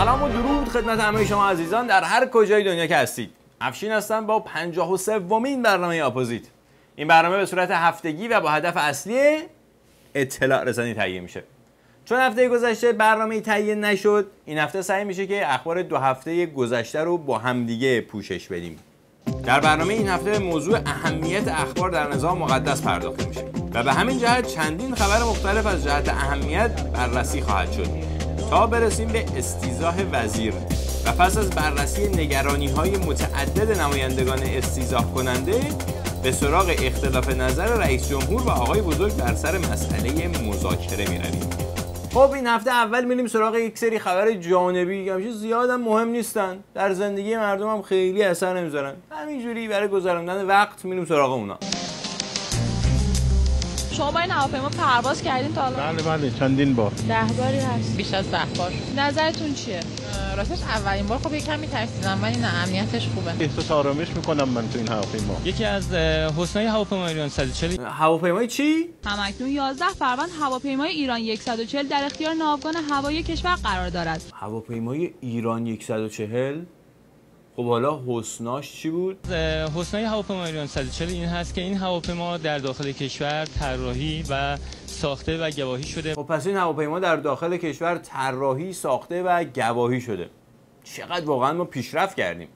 سلام و درود خدمت همه شما عزیزان در هر کجای دنیا که هستید. افشین هستم با 53مین برنامه اپوزیت. این برنامه به صورت هفتگی و با هدف اصلی اطلاع رسانی تهیه میشه. چون هفته گذشته برنامه تهیه نشد، این هفته سعی میشه که اخبار 2 هفته گذشته رو با همدیگه پوشش بدیم. در برنامه این هفته به موضوع اهمیت اخبار در نظام مقدس پرداخته میشه و به همین جهت چندین خبر مختلف از جهت اهمیت بررسی خواهد شد تا برسیم به استیضاح وزیر و پس از بررسی نگرانی‌های متعدد نمایندگان استیضاح کننده به سراغ اختلاف نظر رئیس جمهور و آقای بزرگ در سر مسئله مذاکره می‌رویم. خب این هفته اول میریم سراغ یک سری خبر جانبی، همیشه زیاد هم مهم نیستن، در زندگی مردم هم خیلی اثر نمیذارن، همینجوری برای گذراندن وقت میریم سراغ اونا. شما با این هواپیما پرواز کردین تا الان؟ بله چندین بار. 10 باری هست. بیش از 10 بار. نظرتون چیه؟ راستش اولین بار خب یکم می‌ترسیدم ولی نه امنیتش خوبه. احساس آرامش می‌کنم من تو این هواپیما. یکی از حسنای هواپیمای ایران 140. هواپیمای چی؟ همکنون 11 فروند هواپیمای ایران 140 در اختیار ناوگان هوایی کشور قرار دارد. هواپیمای ایران 140؟ خب حالا حسناش چی بود؟ حسنای هواپیمای ایران 140 این هست که این هواپیما در داخل کشور طراحی و ساخته و گواهی شده. خب پس این هواپیما در داخل کشور طراحی، ساخته و گواهی شده. چقدر واقعا ما پیشرفت کردیم.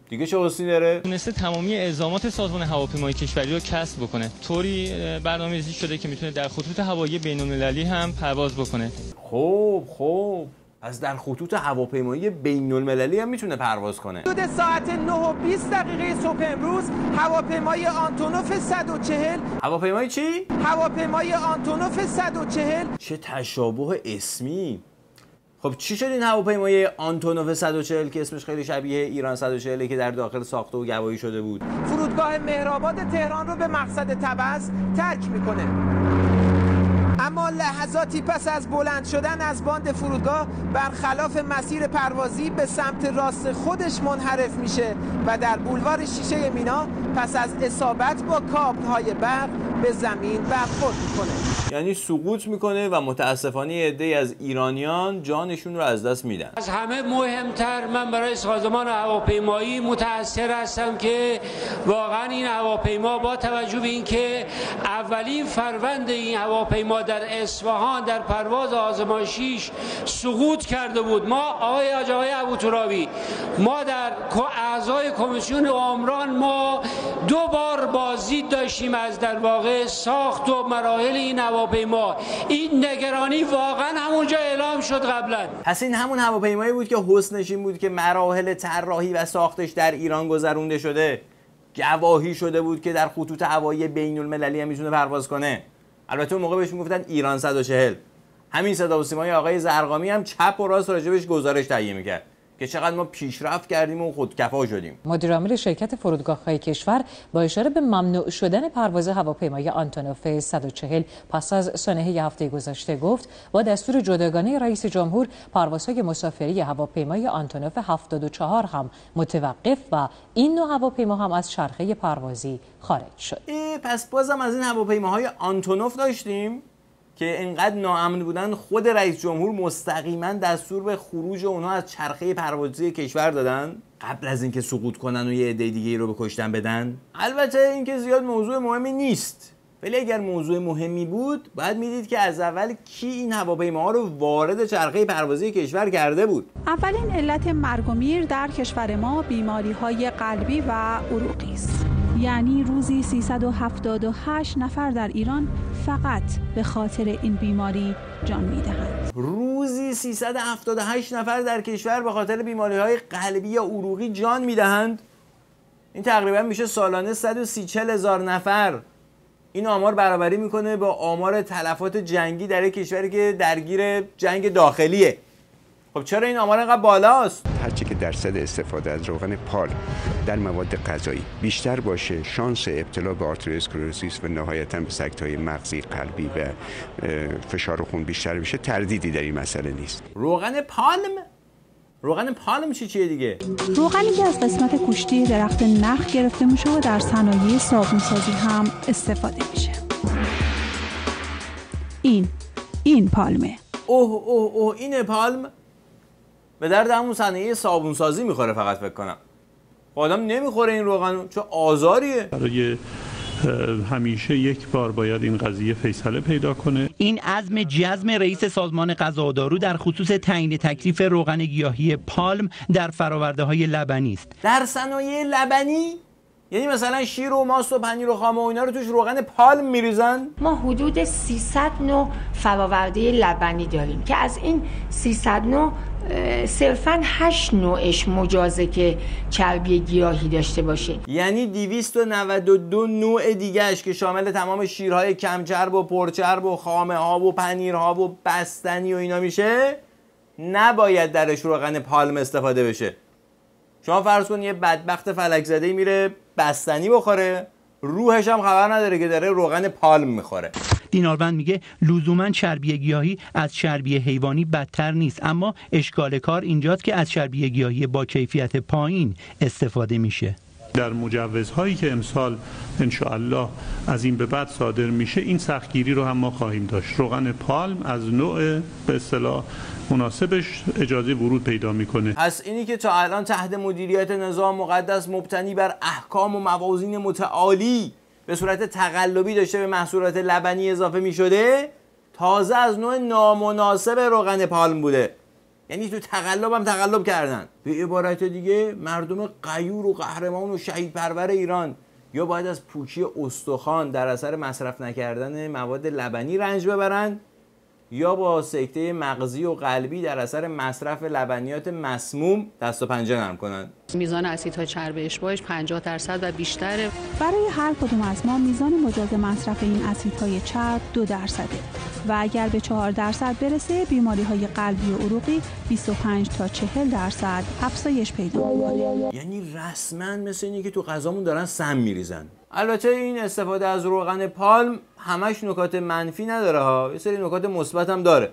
دیگه چه حسی داره؟ تونسته تمامی الزامات سازمان هواپیمای کشوری رو کسب بکنه. طوری برنامه‌ریزی شده که میتونه در خطوط هوایی بین‌المللی هم پرواز بکنه. خب از در خطوط هواپیمایی بین‌المللی هم میتونه پرواز کنه. حدود ساعت 9:20 صبح امروز هواپیمای آنتونوف 140. هواپیمای چی؟ هواپیمای آنتونوف 140. چه تشابه اسمی. خب چی شد این هواپیمای آنتونوف 140 که اسمش خیلی شبیه ایران 140 که در داخل ساخته و گواهی شده بود؟ فرودگاه مهرآباد تهران رو به مقصد تبعث ترک میکنه. اما لحظاتی پس از بلند شدن از باند فرودگاه برخلاف مسیر پروازی به سمت راست خودش منحرف میشه و در بولوار شیشه مینا پس از اصابت با کابل‌های برق به زمین برخورد میکنه. یعنی سقوط میکنه و متاسفانه عده‌ای از ایرانیان جانشون رو از دست میدن. از همه مهمتر من برای سازمان هواپیمایی متأثر هستم که واقعا این هواپیما با توجه به اینکه اولین فروند این هواپیما در اصفهان در پرواز آزمایشیش سقوط کرده بود. ما آقای ابوترابی ما در اعضای کمیسیون عمران ما 2 بار بازدید داشتیم از در واقع ساخت و مراحل این هواپیما. این نگرانی واقعا همونجا اعلام شد قبلا. پس این همون هواپیمایی بود که حسنش این بود که مراحل طراحی و ساختش در ایران گذرونده شده، گواهی شده بود که در خطوط هوایی بین‌المللی هم میتونه پرواز کنه. البته اون موقع بهش میگفتن ایران 140. همین صدا و سیمای آقای زرقامی هم چپ و راست راجبش گزارش تهیه میکرد که چقدر ما پیشرفت کردیم و خودکفا شدیم. مدیر عامل شرکت فرودگاه‌های کشور با اشاره به ممنوع شدن پرواز هواپیمای آنتونوف 140 پس از سانحه هفته گذشته گفت با دستور جداگانه رئیس جمهور پروازهای مسافری هواپیمای آنتونوف 74 هم متوقف و این نوع هواپیما هم از چرخه پروازی خارج شد. پس بازم از این هواپیماهای آنتونوف داشتیم که انقدر ناامن بودن خود رئیس جمهور مستقیما دستور به خروج اونها از چرخه پروازی کشور دادن قبل از اینکه سقوط کنن و یه عده دیگه رو به کشتن بدن. البته اینکه زیاد موضوع مهمی نیست، ولی اگر موضوع مهمی بود باید میدید که از اول کی این هواپیماها رو وارد چرخه پروازی کشور کرده بود. اولین علت مرگ و میر در کشور ما بیماری‌های قلبی و عروقی است. یعنی روزی 378 نفر در ایران فقط به خاطر این بیماری جان می‌دهند. روزی 378 نفر در کشور به خاطر بیماری‌های قلبی یا عروقی جان می‌دهند. این تقریبا میشه سالانه 130 هزار نفر. این آمار برابری میکنه با آمار تلفات جنگی در کشوری که درگیر جنگ داخلیه. خب چرا این آمار اینقدر بالاست؟ هرچی که درصد استفاده از روغن پالم در مواد غذایی بیشتر باشه، شانس ابتلا به آرتریوسکلروزیس و نهایتاً به سکته‌های مغزی، قلبی و فشار خون بیشتر میشه. تردیدی در این مسئله نیست. روغن پالم؟ روغن پالم چیه دیگه؟ روغنی که از قسمت کوشتی درخت نخ گرفته میشه و در صنایع صابون‌سازی هم استفاده میشه. این پالمه. اوه اینه پالم؟ به درد همون صنایع صابونسازی میخوره فقط فکر کنم. آدم نمیخوره این روغن، چه آزاریه. برای همیشه یک بار باید این قضیه فیصله پیدا کنه. این عزم جزم رئیس سازمان غذا و دارو در خصوص تعیین تکلیف روغن گیاهی پالم در فرآورده‌های لبنی است. در صنایع لبنی؟ یعنی مثلا شیر و ماست و پنیر و خام و اینا رو توش روغن پالم میریزن؟ ما حدود 300 نوع فراورده لبنی داریم که از این 300 نوع صرفاً 8 نوعش مجازه که چربی گیاهی داشته باشه. یعنی 292 نوع دیگهش که شامل تمام شیرهای کمچرب و پرچرب و خامه ها و پنیرها و بستنی و اینا میشه، نباید درش روغن پالم استفاده بشه. شما فرض کن یه بدبخت فلک زده میره بستنی بخوره، روحش هم خبر نداره که داره روغن پالم میخوره. دیناروند میگه لزوما چربی گیاهی از چربی حیوانی بدتر نیست، اما اشکال کار اینجاست که از چربی گیاهی با کیفیت پایین استفاده میشه. در مجوزهایی که امسال انشاءالله از این به بعد صادر میشه این سختگیری رو هم ما خواهیم داشت. روغن پالم از نوع به اصطلاح مناسبش اجازه ورود پیدا میکنه. پس اینی که تا الان تحت مدیریت نظام مقدس مبتنی بر احکام و موازین متعالی به صورت تقلبی داشته به محصولات لبنی اضافه میشده، تازه از نوع نامناسب روغن پالم بوده. یعنی تو تقلب هم تقلب کردن. به عبارت دیگه مردم غیور و قهرمان و شهید پرور ایران یا باید از پوکی استخوان در اثر مصرف نکردن مواد لبنی رنج ببرن، یا با سکته مغزی و قلبی در اثر مصرف لبنیات مسموم دست و پنجه نرم کنن. میزان اسیدهای چرب اشباعش 50% و بیشتره. برای هر کدوم از ما میزان مجاز مصرف این اسیدهای چرب 2% و اگر به 4% برسه بیماری‌های قلبی و عروقی 25 تا 40% افزایش پیدا می‌کنه. یعنی رسما مثل اینه که تو غذامون دارن سم میریزن. البته این استفاده از روغن پالم همش نکات منفی نداره ها، یه سری نکات مثبت هم داره.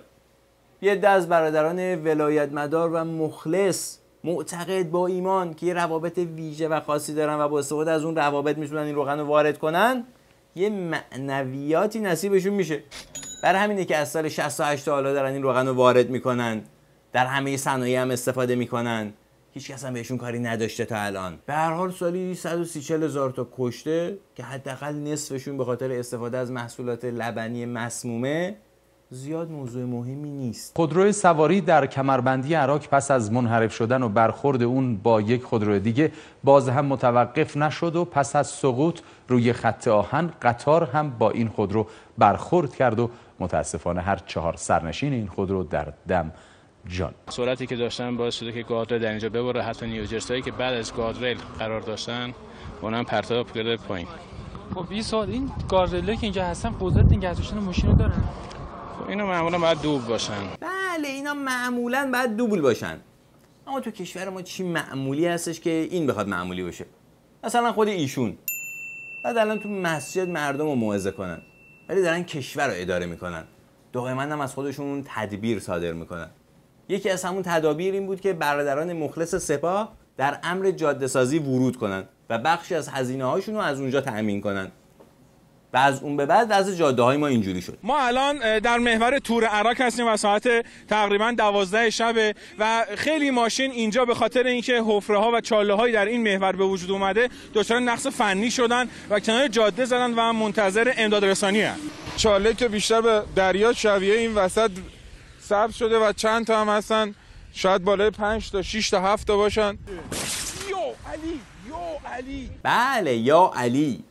یه عده از برادران ولایت مدار و مخلص معتقد با ایمان که یه روابط ویژه و خاصی دارن و با استفاده از اون روابط میتونن این روغن رو وارد کنن، یه معنویاتی نصیبشون میشه. برای همینه که از سال 68 تا حالا دارن این روغن رو وارد میکنن، در همه صنایع هم استفاده میکنن، هیچ کس هم بهشون کاری نداشته تا الان. به هر حال سالی 130-40 هزار تا کشته که حداقل نصفشون به خاطر استفاده از محصولات لبنی مسمومه، زیاد موضوع مهمی نیست. خودروی سواری در کمربندی عراق پس از منحرف شدن و برخورد اون با یک خودروی دیگه باز هم متوقف نشد و پس از سقوط روی خط آهن قطار هم با این خودرو برخورد کرد و متاسفانه هر 4 سرنشین این خودرو در دم جان. سرعتی که داشتن باعث شده که گاردریل در اینجا ببره، حتی نیوجرسایی که بعد از گاردریل قرار داشتن اونم پرتاب کرده پایین. خب 20 سال این گاردریلایی که اینجا هستن قدرت نگه داشتن ماشین رو دارن. خب اینا معمولا باید دوبل باشن. بله اینا معمولا باید دوبل باشن. اما تو کشور ما چی معمولی هستش که این بخواد معمولی باشه؟ مثلا خود ایشون بعد الان تو مسجد مردم رو موعظه کنن، ولی دارن کشور رو اداره میکنن. دائما هم از خودشون تدبیر صادر میکنن. یکی از همون تدابیر این بود که برادران مخلص سپاه در امر جاده سازی ورود کنن و بخشی از هزینه هاشون رو از اونجا تأمین کنن. و از اون به بعد از جاده های ما اینجوری شد. ما الان در محور تور عراق هستیم و ساعت تقریبا 12 شب و خیلی ماشین اینجا به خاطر اینکه حفره ها و چاله هایی در این محور به وجود اومده دچار نقص فنی شدن و کنار جاده زدن و منتظر امداد رسانی هستند. چاله که بیشتر به دریا شبیه این وسط سبز شده و چند تا هم هستن، شاید بالای 5 تا 6 تا 7 تا باشن. یا علی. بله یا علی.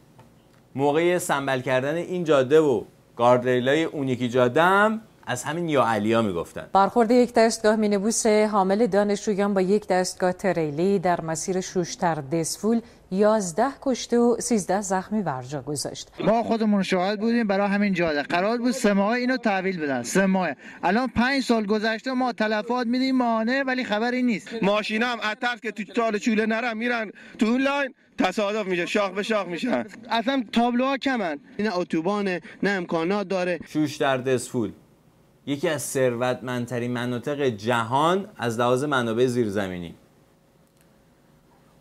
موقع سنبل کردن این جاده و گاردریلای اون یکی جاده هم از همین یا علیا میگفتن. برخورد یک دستگاه مینیبوس حامل دانشجویان با یک دستگاه تریلی در مسیر شوشتر دسفول 11 کشته و 13 زخمی بر جا گذاشت. ما خودمون شاهد بودیم. برای همین جاده قرار بود 3 ماه اینو تحویل بدن. 3 ماه الان 5 سال گذشته ما تلفات میدیم ماهانه ولی خبری نیست. ماشینا هم اتفق که تو چال چوله نرن میرن تو اون لاین تصادف میشه، شاخ به شاخ میشن. اصلا تابلوها کمن. این اتوبان نه امکانات داره. شوشتر دسفول یکی از ثروتمندترین مناطق جهان از لحاظ منابع زیرزمینی.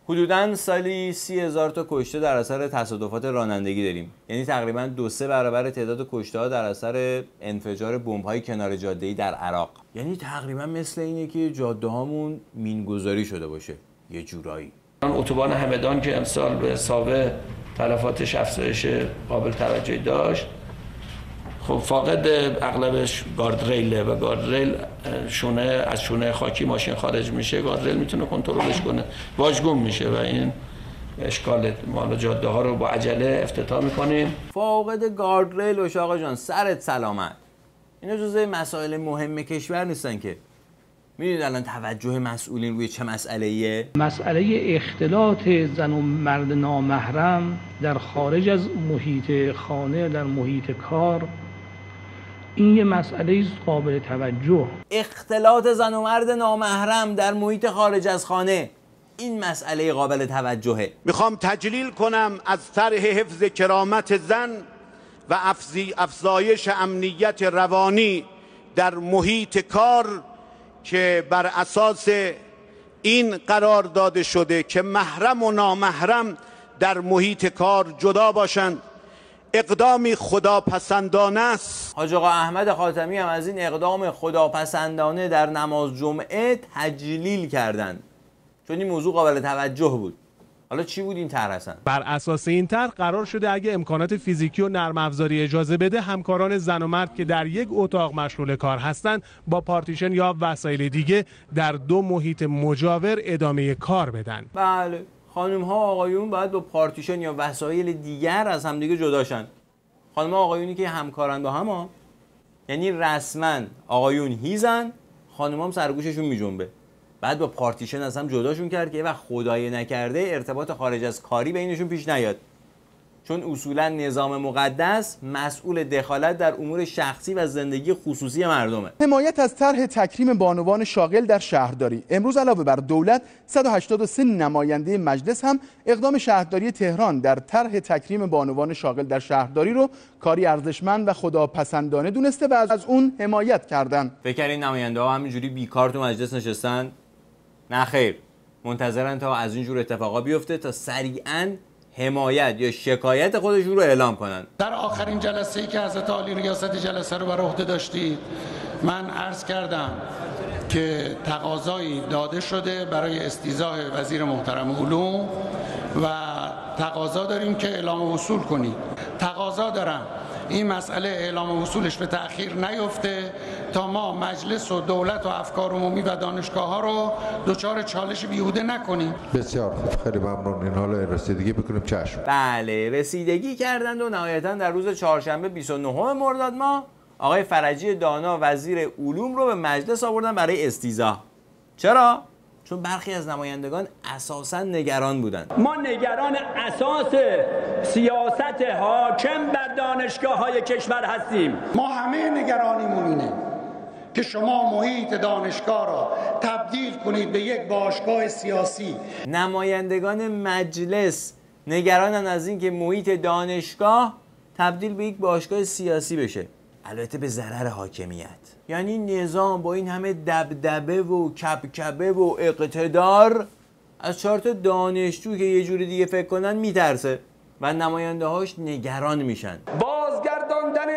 حدوداً سالی 30,000 تا کشته در اثر تصادفات رانندگی داریم. یعنی تقریباً 2-3 برابر تعداد کشته‌ها در اثر انفجار بمب‌های کنار جاده‌ای در عراق. یعنی تقریباً مثل اینه که جاده‌هامون مینگذاری شده باشه یه جورایی. اتوبان همدان که امسال به حساب تلفاتش افزایش قابل توجهی داشت، خب فاقد اغلبش گاردریله و گاردریل از شونه خاکی ماشین خارج میشه، گاردریل میتونه کنترلش کنه، واژگون میشه و این اشکال مال جاده ها رو با عجله افتتاح میکنیم. فاقد گاردریل باشه آقا جان، سرت سلامت. اینا جزء مسائل مهم کشور نیستن که. میدونید الان توجه مسئولین روی چه مسئله‌ایه؟ مسئله اختلاط زن و مرد نامحرم در خارج از محیط خانه، در محیط کار، این یه مسئله قابل توجه. اختلاط زن و مرد نامحرم در محیط خارج از خانه، این مسئله قابل توجهه. میخوام تجلیل کنم از طرح حفظ کرامت زن و افزایش امنیت روانی در محیط کار که بر اساس این قرار داده شده که محرم و نامحرم در محیط کار جدا باشند، اقدامی خداپسندانه است. حاج آقا احمد خاتمی هم از این اقدام خداپسندانه در نماز جمعه تجلیل کردند، چون این موضوع قابل توجه بود. حالا چی بود این طرح هستن؟ بر اساس این طرح قرار شده اگه امکانات فیزیکی و نرم افزاری اجازه بده، همکاران زن و مرد که در یک اتاق مشغول کار هستند با پارتیشن یا وسایل دیگه در 2 محیط مجاور ادامه کار بدن. بله، خانم ها آقایون باید با پارتیشن یا وسایل دیگر از همدیگه جداشن. خانم ها آقایونی که همکارن با هم، یعنی رسما آقایون هیزن، خانم هم سرگوششون میجنبه. بعد با پارتیشن از هم جداشون کرد که وقت خدای نکرده ارتباط خارج از کاری بینشون پیش نیاد، چون اصولا نظام مقدس مسئول دخالت در امور شخصی و زندگی خصوصی مردمه. حمایت از طرح تکریم بانوان شاغل در شهرداری. امروز علاوه بر دولت 183 نماینده مجلس هم اقدام شهرداری تهران در طرح تکریم بانوان شاغل در شهرداری رو کاری ارزشمند و خداپسندانه دونسته و از اون حمایت کردن. فکر کنین نماینده ها همینجوری بیکار تو مجلس نشستن؟ نه خیر، منتظرن تا از این جور اتفاقا بیفته تا سریعاً حمایت یا شکایت خودشون رو اعلام کنن. در آخرین جلسه‌ای که حضرت عالی ریاست جلسه رو بر عهده داشتید، من عرض کردم که تقاضایی داده شده برای استیضاح وزیر محترم علوم و تقاضا داریم که اعلام وصول کنید. تقاضا دارم این مسئله اعلام وصولش به تأخیر نیفته تا ما مجلس و دولت و افکار عمومی و دانشگاه ها رو دچار چالش بیهوده نکنیم. بسیار خوب، خیلی ممنون. این حالا رسیدگی بکنیم. چشم. بله، رسیدگی کردند و نهایتاً در روز چهارشنبه 29 مرداد ماه آقای فرجی دانا وزیر علوم رو به مجلس آوردن برای استیضاح. چرا؟ چون برخی از نمایندگان اساساً نگران بودند. ما نگران اساس سیاست حاکم بر دانشگاه‌های کشور هستیم. ما همه نگرانیمون اینه که شما محیط دانشگاه را تبدیل کنید به یک باشگاه سیاسی. نمایندگان مجلس نگرانن از این که محیط دانشگاه تبدیل به یک باشگاه سیاسی بشه، البته به ضرر حاکمیت. یعنی نظام با این همه دبدبه و کبکبه و اقتدار از 4 تا دانشجو که یه جوری دیگه فکر کنن میترسه و نماینده هاش نگران میشن. بازگرداندن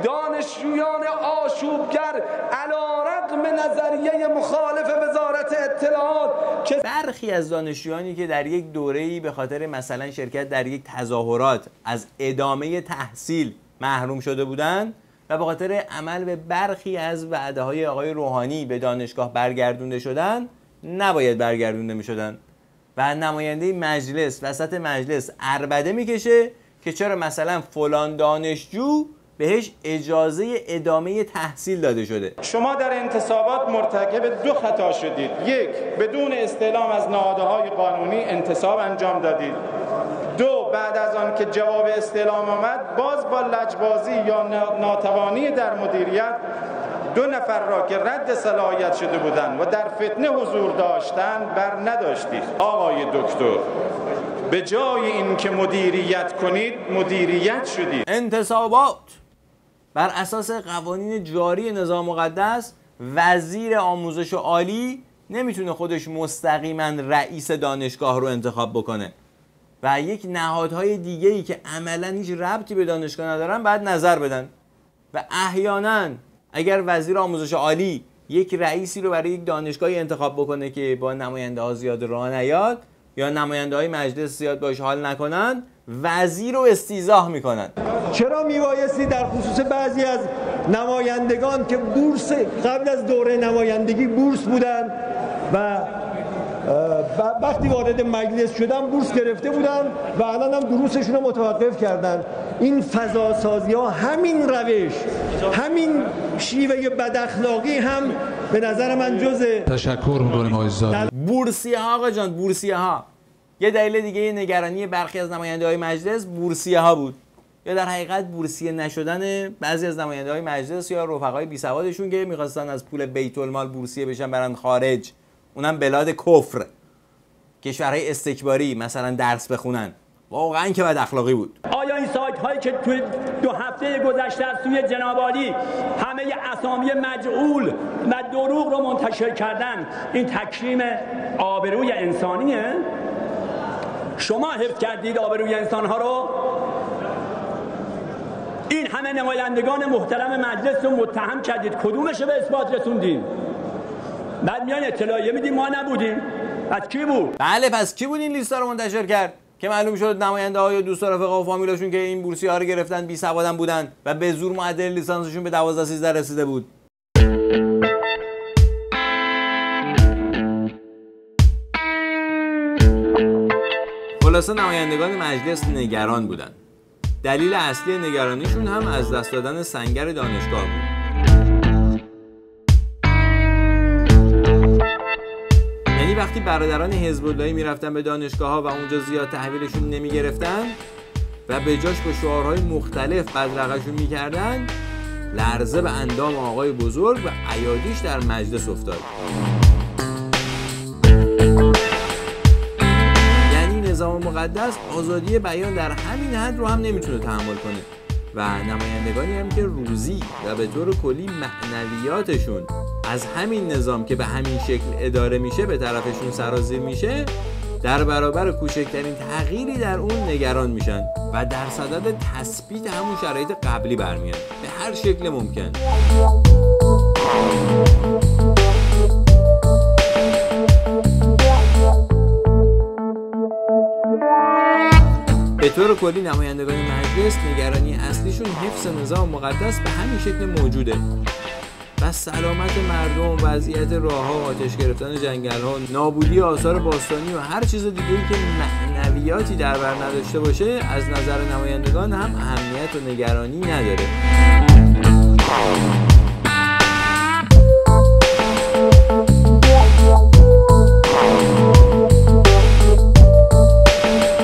دانشجویان آشوبگر علیرغم نظریه مخالف وزارت اطلاعات که برخی از دانشجویانی که در یک دوره‌ای به خاطر مثلا شرکت در یک تظاهرات از ادامه تحصیل محروم شده بودند و به خاطر عمل به برخی از وعده‌های آقای روحانی به دانشگاه برگردونده شدن، نباید برگردونده می‌شدن و نماینده مجلس وسط مجلس عربده میکشه که چرا مثلا فلان دانشجو بهش اجازه ادامه تحصیل داده شده. شما در انتصابات مرتکب 2 خطا شدید. 1، بدون استعلام از نهادهای قانونی انتصاب انجام دادید. 2، بعد از آن که جواب استعلام آمد باز با لجبازی یا ناتوانی در مدیریت 2 نفر را که رد صلاحیت شده بودند و در فتنه حضور داشتند بر نداشتید. آقای دکتر، به جای این که مدیریت کنید مدیریت شدید. انتصابات بر اساس قوانین جاری نظام مقدس، وزیر آموزش عالی نمیتونه خودش مستقیما رئیس دانشگاه رو انتخاب بکنه و یک نهادهای دیگه‌ای که عملاً هیچ ربطی به دانشگاه ندارن باید نظر بدن و احیانا اگر وزیر آموزش عالی یک رئیسی رو برای یک دانشگاهی انتخاب بکنه که با نماینده ها زیاد راه نیاد یا نماینده های مجلس زیاد باش حال نکنن، وزیر رو استیضاح میکنن. چرا میبایستی در خصوص بعضی از نمایندگان که بورس قبل از دوره نمایندگی بورس بودن و وقتی وارد مجلس شدن بورس گرفته بودن و الان هم دروسشون رو متوقف کردن، این فضا سازی ها، همین روش، همین شیوه بد اخلاقی هم به نظر من جزء تشکر می‌کنیم آقای زاده. بورسیه ها آقا جان، بورسیه ها. یه دلیل دیگه نگرانی برخی از نماینده های مجلس بورسیه ها بود، یا در حقیقت بورسیه نشدن بعضی از نماینده های مجلس یا رفقای بی سوادشون که می‌خواستن از پول بیت المال بورسیه بشن برن خارج، اونم بلاد کفر، کشورهای استکباری، مثلا درس بخونن. واقعا که بد اخلاقی بود. آیا این سایت هایی که توی 2 هفته گذشته از سوی جناب عالی همه اسامی مجعول و دروغ رو منتشر کردن، این تکریم آبروی انسانیه؟ شما حفظ کردید آبروی انسان ها رو؟ این همه نمایندگان محترم مجلس رو متهم کردید، کدومش رو به اثبات رسوندین؟ بعد میان اطلاعیه میدیم ما نبودیم. پس کی بود؟ بله، پس کی بود این لیستا رو منتشر کرد که معلوم شد نماینده ها یا دوست رفقا و فامیلاشون که این بورسیه ها رو گرفتن بی سوادن بودن و به زور معدل لیسانسشون به 12-13 رسیده بود. خلاصه نمایندگان مجلس نگران بودن. دلیل اصلی نگرانیشون هم از دست دادن سنگر دانشگاه بود. یعنی وقتی برادران حزب اللهی میرفتن به دانشگاه‌ها و اونجا زیاد تحویلشون نمیگرفتن و به جاش با شعارهای مختلف بدرقه‌شون میکردن، لرزه به اندام آقای بزرگ و ایادیش در مجلس افتاد. یعنی نظام مقدس آزادی بیان در همین حد رو هم نمیتونه تحمل کنه و نمایندگانی هم که روزی و به طور کلی معنویاتشون از همین نظام که به همین شکل اداره میشه به طرفشون سرازیر میشه، در برابر کوچکترین تغییری در اون نگران میشن و در صدد تثبیت همون شرایط قبلی برمیان به هر شکل ممکن. به طور کلی نمایندگان مجلس نگرانی اصلیشون حفظ نظام مقدس به همین شکل موجوده و سلامت مردم، وضعیت راه‌ها، آتش گرفتن جنگل‌ها، نابودی آثار باستانی و هر چیز دیگه‌ای که معنویاتی در بر نداشته باشه از نظر نمایندگان هم اهمیت و نگرانی نداره.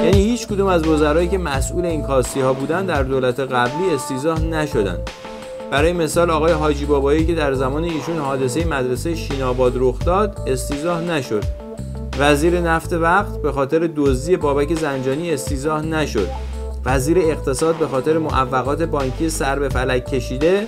یعنی هیچ کدوم از وزرایی که مسئول این کاستی‌ها بودن در دولت قبلی استیضاح نشدن. برای مثال آقای حاجی بابایی که در زمان ایشون حادثه مدرسه شیناباد رخ داد استیضاح نشد. وزیر نفت وقت به خاطر دزدی بابک زنجانی استیضاح نشد. وزیر اقتصاد به خاطر معوقات بانکی سر به فلک کشیده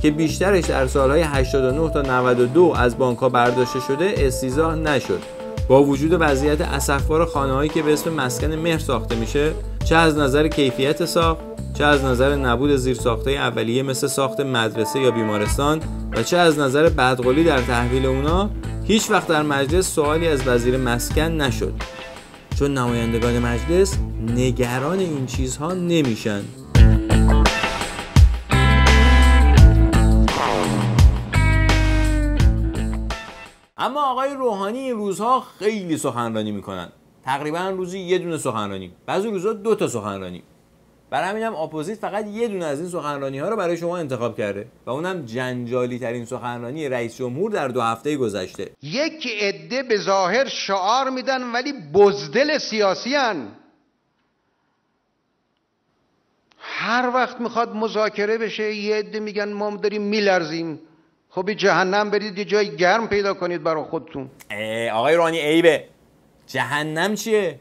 که بیشترش در سالهای 89 تا 92 از بانک‌ها برداشته شده استیضاح نشد. با وجود وضعیت اسفبار خانه‌هایی که به اسم مسکن مهر ساخته میشه، چه از نظر کیفیت ساخت، چه از نظر نبود زیرساخت‌های اولیه مثل ساخت مدرسه یا بیمارستان و چه از نظر بدقولی در تحویل اونا، هیچ وقت در مجلس سوالی از وزیر مسکن نشد، چون نمایندگان مجلس نگران این چیزها نمیشن. اما آقای روحانی این روزها خیلی سخنرانی میکنن، تقریبا روزی یه دونه سخنرانی، بعضی روزها 2 تا سخنرانی. برای همینم اپوزیت فقط یه دونه از این سخنرانی ها رو برای شما انتخاب کرده و اونم جنجالی ترین سخنرانی رئیس جمهور در 2 هفته گذشته. یک عده به ظاهر شعار میدن ولی بزدل سیاسی هن. هر وقت میخواد مذاکره بشه یه عده میگن ما داریم میلرزیم. خب جهنم برید یه جای گرم پیدا کنید برای خودتون. آقای روحانی عیبه. جهنم چیه؟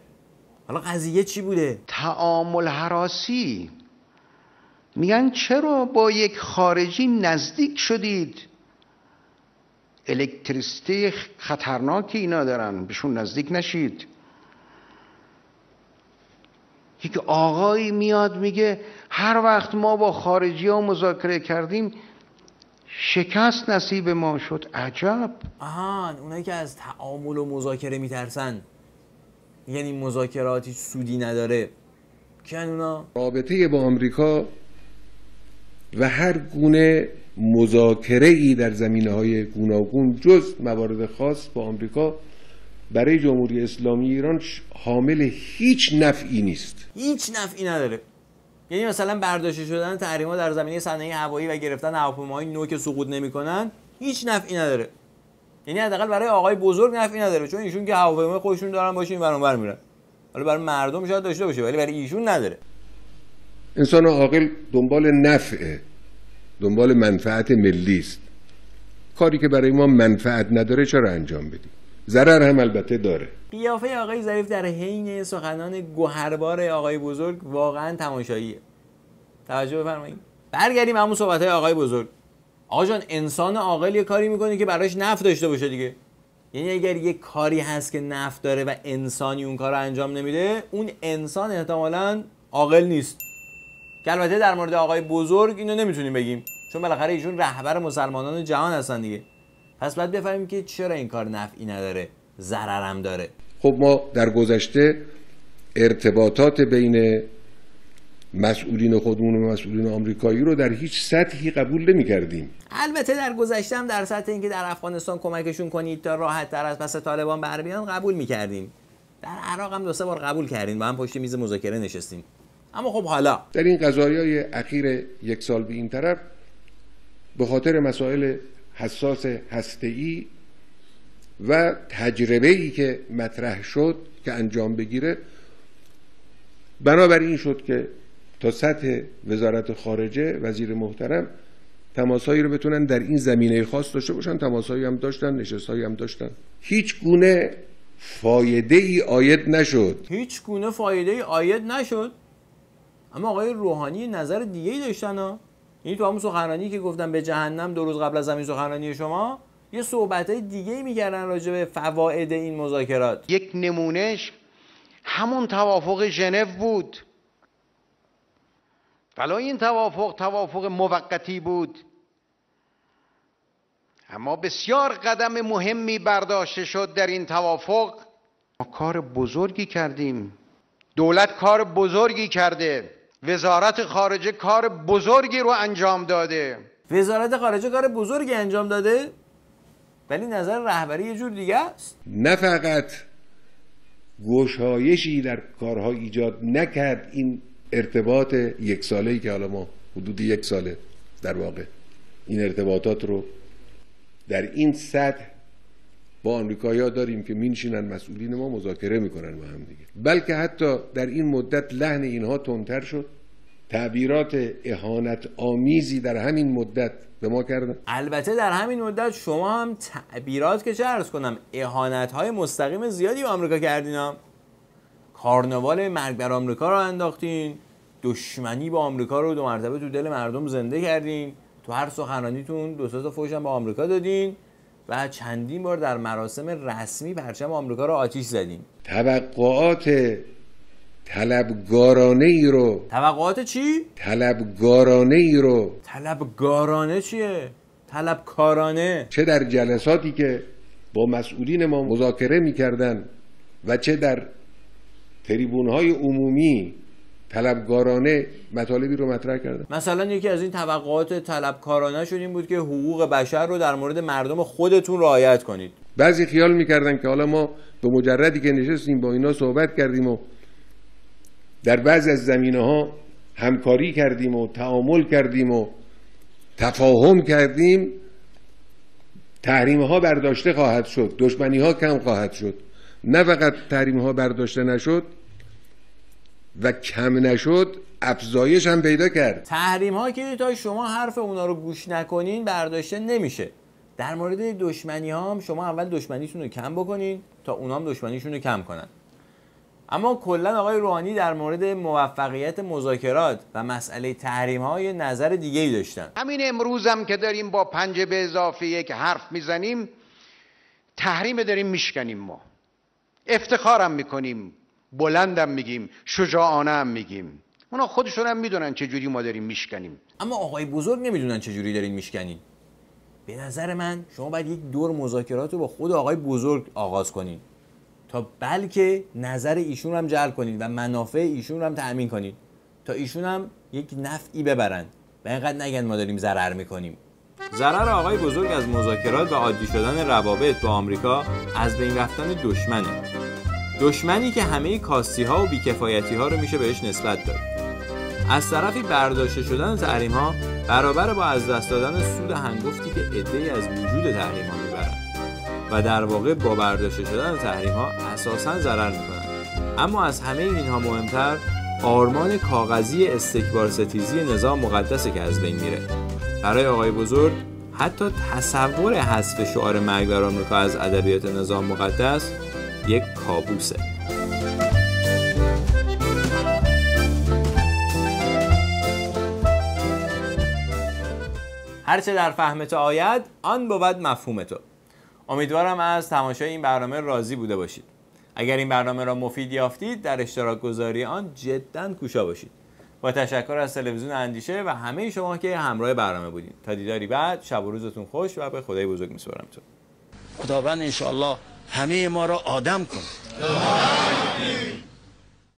حالا قضیه چی بوده؟ تعامل هراسی. میگن چرا با یک خارجی نزدیک شدید؟ الکتریسیته خطرناکی اینا دارن، بهشون نزدیک نشید. یک آقایی میاد میگه هر وقت ما با خارجی ها مذاکره کردیم شکست نصیب ما شد. عجب. اونایی که از تعامل و مذاکره میترسن، یعنی مذاکراتی سودی نداره، کیان اونا؟ رابطه با آمریکا و هر گونه مذاکره ای در زمینه‌های گوناگون جز موارد خاص با آمریکا برای جمهوری اسلامی ایران حامل هیچ نفعی نیست. هیچ نفعی نداره. یعنی مثلا برداشته شدن تحریم‌ها در زمینه صنایع هوایی و گرفتن هواپیماهای نو که سقوط نمی‌کنن هیچ نفعی نداره. یعنی حداقل برای آقای بزرگ نفعی نداره، چون ایشون که هواپیمای خودشون دارن باشه این ور میرن. حالا برای مردم شاید داشته باشه ولی برای ایشون نداره. انسان عاقل دنبال نفعه، دنبال منفعت ملی است. کاری که برای ما منفعت نداره چرا انجام بدیم؟ ضرر هم البته داره. قیافه آقای ظریف در حین سخنان گوهربار آقای بزرگ واقعا تماشاییه. توجه بفرمایید. برگردیم همون صحبت‌های آقای بزرگ. آقا جان، انسان عاقل یه کاری میکنه که براش نفع داشته باشه دیگه. یعنی اگر یه کاری هست که نفع داره و انسانی اون کار رو انجام نمیده، اون انسان احتمالاً عاقل نیست. که البته در مورد آقای بزرگ اینو نمیتونیم بگیم، چون بالاخره ایشون رهبر مسلمانان جهان هستن دیگه. پس باید بفهمیم که چرا این کار نفعی نداره، ضررم داره. خب ما در گذشته ارتباطات بین مسئولین خودمون و مسئولین آمریکایی رو در هیچ سطحی قبول نمی‌کردیم. البته در گذشته هم در سطح اینکه در افغانستان کمکشون کنید تا راحت تر از پس طالبان بر بیان قبول می‌کردیم. در عراق هم 2-3 بار قبول کردیم، با هم پشت میز مذاکره نشستیم. اما خب حالا در این قضایای اخیر 1 سال به این طرف به خاطر مسائل حساس هسته‌ای و تجربه‌ای که مطرح شد که انجام بگیره، بنابراین شد که تا سطح وزارت خارجه وزیر محترم تماسایی رو بتونن در این زمینه خاص داشته باشن. تماسایی هم داشتن، نشستایی هم داشتن. هیچ گونه فایده ای عاید نشد. هیچ گونه فایده ای عاید نشد. اما آقای روحانی نظر دیگه ای داشتن ها. یعنی تو همون سخنرانی که گفتم به جهنم 2 روز قبل از همین سخنرانی شما، یه صحبتای دیگه ای می‌کردن راجع به فواید این مذاکرات. یک نمونهش همون توافق ژنو بود. ولی این توافق موقتی بود، اما بسیار قدم مهمی برداشته شد در این توافق. ما کار بزرگی کردیم، دولت کار بزرگی کرده، وزارت خارجه کار بزرگی رو انجام داده. وزارت خارجه کار بزرگی انجام داده، ولی نظر رهبری یه جور دیگه است. نه فقط گشایشی در کارها ایجاد نکرد این ارتباط 1 ساله‌ای که حالا ما حدود 1 ساله در واقع این ارتباطات رو در این سطح با آمریکایی‌ها داریم که می‌نشینن مسئولین ما مذاکره میکنن با هم دیگه، بلکه حتی در این مدت لحن اینها تندتر شد. تعبیرات اهانت آمیزی در همین مدت به ما کردن. البته در همین مدت شما هم تعبیرات که چه عرض کنم، اهانت‌های مستقیم زیادی به آمریکا کردین ها. کارناوال مرگ بر آمریکا رو انداختین، دشمنی با آمریکا رو 2 مرتبه تو دل مردم زنده کردین، تو هر سخنرانیتون 2-3 تا فحش هم با آمریکا دادین و چندین بار در مراسم رسمی پرچم آمریکا رو آتیش زدین. توقعات طلبگارانه ای رو. توقعات چی؟ طلبگارانه ای رو. طلبگارانه چیه؟ طلبکارانه. چه در جلساتی که با مسئولین ما مذاکره می‌کردن و چه در تریبون‌های عمومی طلبگارانه مطالبی رو مطرح کردن. مثلا یکی از این توقعات طلبکارانه شون این بود که حقوق بشر رو در مورد مردم خودتون رعایت کنید. بعضی خیال می‌کردن که حالا ما به مجردی که نشستیم با اینا صحبت کردیم و در بعضی از زمینه‌ها همکاری کردیم و تعامل کردیم و تفاهم کردیم، تحریم‌ها برداشته خواهد شد، دشمنی‌ها کم خواهد شد. نه فقط تحریم‌ها برداشته نشد و کم نشد، افزایش هم پیدا کرد. تحریم‌ها که تا شما حرف اونا رو گوش نکنین برداشته نمیشه. در مورد دشمنی‌ها هم شما اول دشمنیشون رو کم بکنین تا اونا هم دشمنیشون رو کم کنن. اما کلا آقای روحانی در مورد موفقیت مذاکرات و مسئله تحریم‌ها نظر دیگه‌ای داشتن. همین امروز هم که داریم با 5 به اضافه 1 حرف میزنیم، تحریم داریم میشکنیم. ما افتخارم میکنیم، بلندم میگیم، شجاعانه هم میگیم. اونا خودشون هم میدونن چه جوری ما داریم میشکنیم. اما آقای بزرگ نمیدونن چه جوری دارین میشکنین. به نظر من شما باید یک دور مذاکرات رو با خود آقای بزرگ آغاز کنین تا بلکه نظر ایشون هم جلب کنید و منافع ایشون هم تأمین کنید تا ایشون هم یک نفعی ببرن و اینقدر نگن ما داریم ضرر میکنیم. ضرر آقای بزرگ از مذاکرات و عادی شدن روابط با آمریکا از بین رفتن دشمنه. دشمنی که همه کاستی ها و بیکفایتی ها رو میشه بهش نسبت داد. از طرفی برداشته شدن تحریم ها برابر با از دست دادن سود هنگفتی که عده‌ای از وجود تحریم ها میبرن و در واقع با برداشته شدن تحریم ها اساساً ضرر میکنن. اما از همه اینها مهمتر آرمان کاغذی استکبار ستیزی نظام مقدسه که از بین میره. برای آقای بزرگ حتی تصور حذف شعار مرگ بر آمریکا از ادبیات نظام مقدس یک کابوسه. هرچه در فهم تو آید آن بود مفهوم تو. امیدوارم از تماشای این برنامه راضی بوده باشید. اگر این برنامه را مفید یافتید در اشتراک گذاری آن جداً کوشا باشید. با تشکر از تلویزیون اندیشه و همه شما که همراه برنامه بودید. تا دیداری بعد، شب و روزتون خوش و به خدای بزرگ میسپارمتون. خداوند انشاءالله همه ما را آدم کن.